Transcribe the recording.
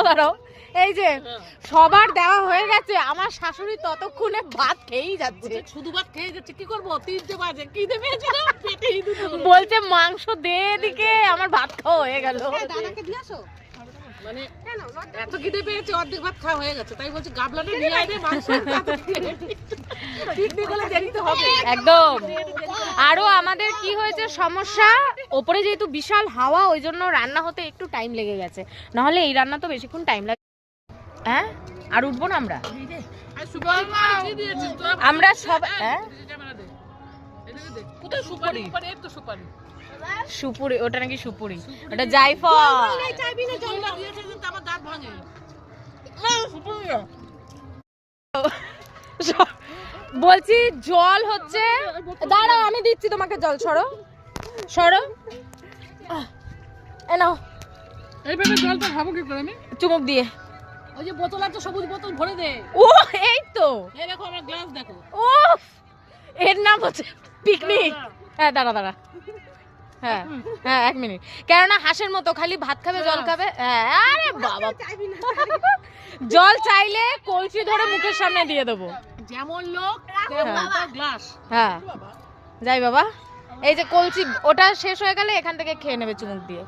দাঁড়াও এই যে সবার দেওয়া হয়ে গেছে, আমার শাশুড়ি ততক্ষণে ভাত খেয়েই যাচ্ছে। শুধু ভাত খেয়ে যাচ্ছে, কি করবো? 3টে বাজে, কি দেবে? বলছে মাংস দে এদিকে, আমার ভাত খাওয়া হয়ে গেল। দাদাকে দিয়ে আসো। মানে এত খিদে পেয়েছে, অর্ধেক ভাত খাওয়া হয়ে গেছে, তাই বলছি গাবলাটা নিয়ে আয় রে, মাংস পিকনিক হলে দেরি তো হবে একদম। আরো আমাদের কি হয়েছে সমস্যা, ওপরে যেহেতু বিশাল হাওয়া, ওই জন্য রান্না হতে একটু টাইম লেগে গেছে, নাহলে এই রান্না তো বেশিক্ষণ টাইম লাগে। হ্যাঁ, আর উঠবো না আমরা? আমরা সব সুপারি, সুপুরি, ওটা নাকি সুপুরি, ওটা জায়ফল। বলছি জল হচ্ছে, দাঁড়াও আমি দিচ্ছি তোমাকে জল, সরো সরো, নাও এইভাবে জলটা খাবো কি করে আমি? চুমুক দিয়ে। ওই যে বোতল আছে, সবুজ বোতল ভরে দে। ও এই তো, এই দেখো আমার গ্লাস দেখো। উফ, এর নাম হচ্ছে পিকনিক। হ্যাঁ দাঁড়া, হ্যাঁ হ্যাঁ 1 মিনিট, কেননা হাঁসের মতো খালি ভাত খাবে জল খাবে। হ্যাঁ, আরে বাবা, জল চাইলে কলসি ধরে মুখের সামনে দিয়ে দেবো, যেমন লোক তেমন গ্লাস। হ্যাঁ যাই বাবা, এই যে কলসি, ওটা শেষ হয়ে গেলে এখান থেকে খেয়ে নেবে চুমুক দিয়ে।